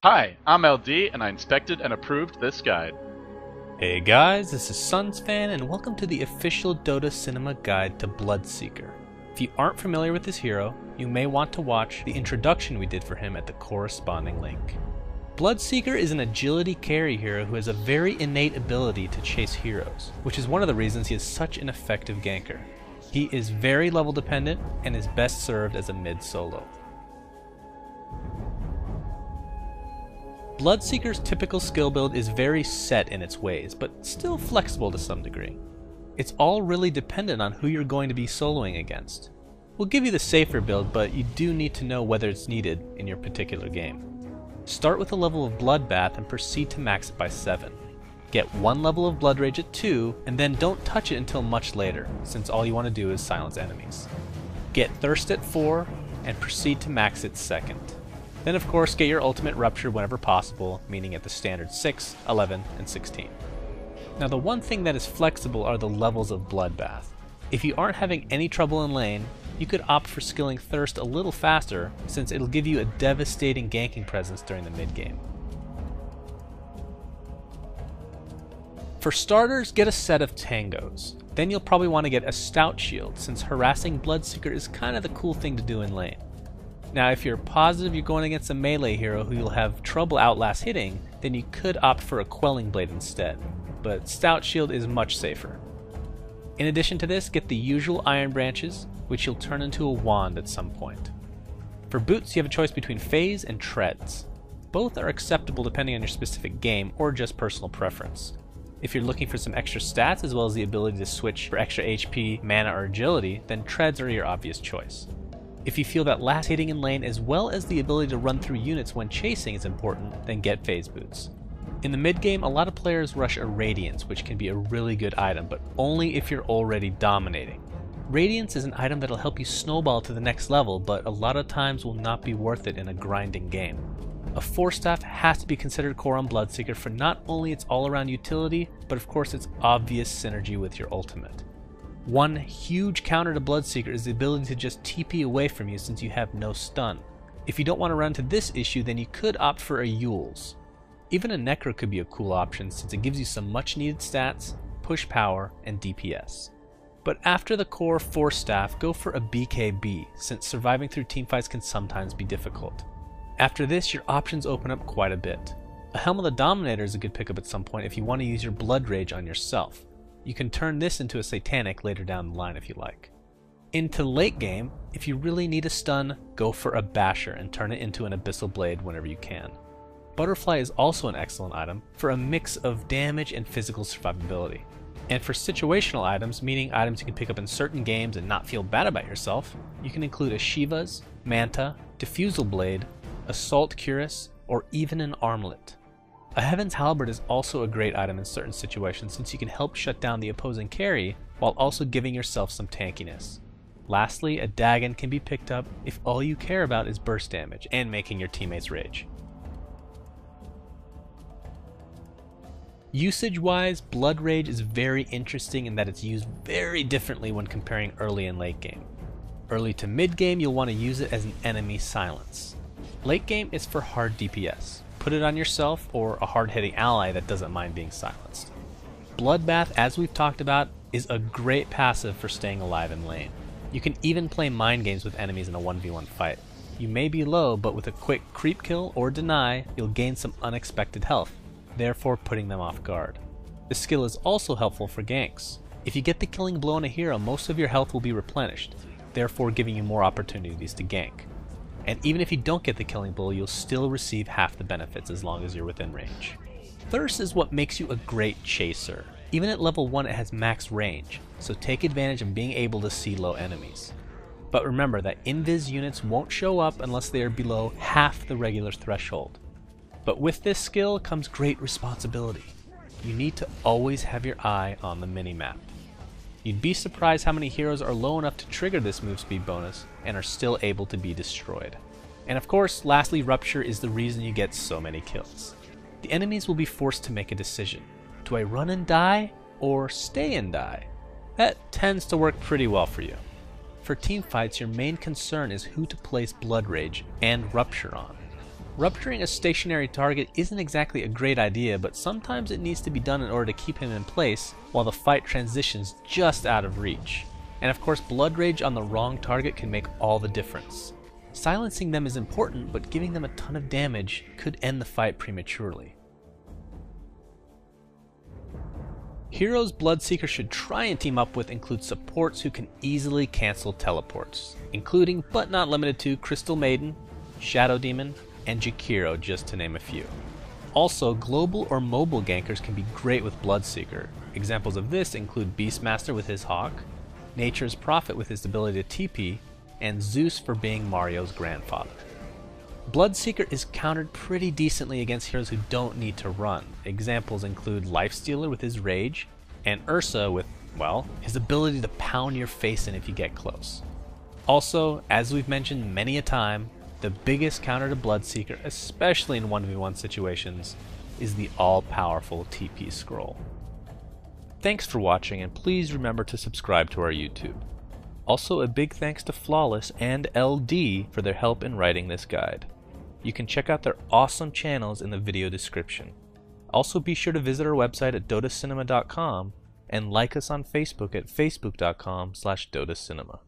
Hi, I'm LD, and I inspected and approved this guide. Hey guys, this is Sunsfan, and welcome to the official Dota Cinema Guide to Bloodseeker. If you aren't familiar with this hero, you may want to watch the introduction we did for him at the corresponding link. Bloodseeker is an agility carry hero who has a very innate ability to chase heroes, which is one of the reasons he is such an effective ganker. He is very level dependent and is best served as a mid solo. Bloodseeker's typical skill build is very set in its ways, but still flexible to some degree. It's all really dependent on who you're going to be soloing against. We'll give you the safer build, but you do need to know whether it's needed in your particular game. Start with a level of Bloodbath and proceed to max it by 7. Get one level of Blood Rage at 2, and then don't touch it until much later, since all you want to do is silence enemies. Get Thirst at 4, and proceed to max it 2nd. Then of course get your ultimate Rupture whenever possible, meaning at the standard 6, 11, and 16. Now the one thing that is flexible are the levels of Bloodbath. If you aren't having any trouble in lane, you could opt for skilling Thirst a little faster, since it'll give you a devastating ganking presence during the mid game. For starters, get a set of Tangos. Then you'll probably want to get a Stout Shield, since harassing Bloodseeker is kind of the cool thing to do in lane. Now if you're positive you're going against a melee hero who you'll have trouble outlast hitting, then you could opt for a Quelling Blade instead, but Stout Shield is much safer. In addition to this, get the usual Iron Branches, which you'll turn into a wand at some point. For boots you have a choice between Phase and Treads. Both are acceptable depending on your specific game or just personal preference. If you're looking for some extra stats as well as the ability to switch for extra HP, mana, or agility, then Treads are your obvious choice. If you feel that last hitting in lane as well as the ability to run through units when chasing is important, then get Phase Boots. In the mid game, a lot of players rush a Radiance, which can be a really good item, but only if you're already dominating. Radiance is an item that'll help you snowball to the next level, but a lot of times will not be worth it in a grinding game. A Force Staff has to be considered core on Bloodseeker for not only its all-around utility, but of course its obvious synergy with your ultimate. One huge counter to Bloodseeker is the ability to just TP away from you since you have no stun. If you don't want to run into this issue, then you could opt for a Yules. Even a Necro could be a cool option since it gives you some much needed stats, push power, and DPS. But after the core Force Staff, go for a BKB since surviving through teamfights can sometimes be difficult. After this, your options open up quite a bit. A Helm of the Dominator is a good pickup at some point if you want to use your Blood Rage on yourself. You can turn this into a Satanic later down the line if you like. Into late game, if you really need a stun, go for a Basher and turn it into an Abyssal Blade whenever you can. Butterfly is also an excellent item for a mix of damage and physical survivability. And for situational items, meaning items you can pick up in certain games and not feel bad about yourself, you can include a Shiva's, Manta, Diffusal Blade, Assault Cuirass, or even an Armlet. A Heaven's Halberd is also a great item in certain situations since you can help shut down the opposing carry while also giving yourself some tankiness. Lastly, a Dagon can be picked up if all you care about is burst damage and making your teammates rage. Usage-wise, Blood Rage is very interesting in that it's used very differently when comparing early and late game. Early to mid game, you'll want to use it as an enemy silence. Late game is for hard DPS. Put it on yourself or a hard-hitting ally that doesn't mind being silenced. Bloodbath, as we've talked about, is a great passive for staying alive in lane. You can even play mind games with enemies in a 1v1 fight. You may be low, but with a quick creep kill or deny, you'll gain some unexpected health, therefore putting them off guard. The skill is also helpful for ganks. If you get the killing blow on a hero, most of your health will be replenished, therefore giving you more opportunities to gank. And even if you don't get the killing blow, you'll still receive half the benefits as long as you're within range. Thirst is what makes you a great chaser. Even at level 1 it has max range, so take advantage of being able to see low enemies. But remember that invis units won't show up unless they are below half the regular threshold. But with this skill comes great responsibility. You need to always have your eye on the minimap. You'd be surprised how many heroes are low enough to trigger this move speed bonus and are still able to be destroyed. And of course, lastly, Rupture is the reason you get so many kills. The enemies will be forced to make a decision. Do I run and die or stay and die? That tends to work pretty well for you. For teamfights, your main concern is who to place Blood Rage and Rupture on. Rupturing a stationary target isn't exactly a great idea, but sometimes it needs to be done in order to keep him in place while the fight transitions just out of reach. And of course, Blood Rage on the wrong target can make all the difference. Silencing them is important, but giving them a ton of damage could end the fight prematurely. Heroes Bloodseeker should try and team up with include supports who can easily cancel teleports, including but not limited to Crystal Maiden, Shadow Demon, and Jakiro, just to name a few. Also, global or mobile gankers can be great with Bloodseeker. Examples of this include Beastmaster with his Hawk, Nature's Prophet with his ability to TP, and Zeus for being Mario's grandfather. Bloodseeker is countered pretty decently against heroes who don't need to run. Examples include Lifestealer with his Rage, and Ursa with, well, his ability to pound your face in if you get close. Also, as we've mentioned many a time, the biggest counter to Bloodseeker, especially in 1v1 situations, is the all-powerful TP scroll. Thanks for watching, and please remember to subscribe to our YouTube. Also, a big thanks to Flawless and LD for their help in writing this guide. You can check out their awesome channels in the video description. Also, be sure to visit our website at dotacinema.com and like us on Facebook at facebook.com/dotacinema.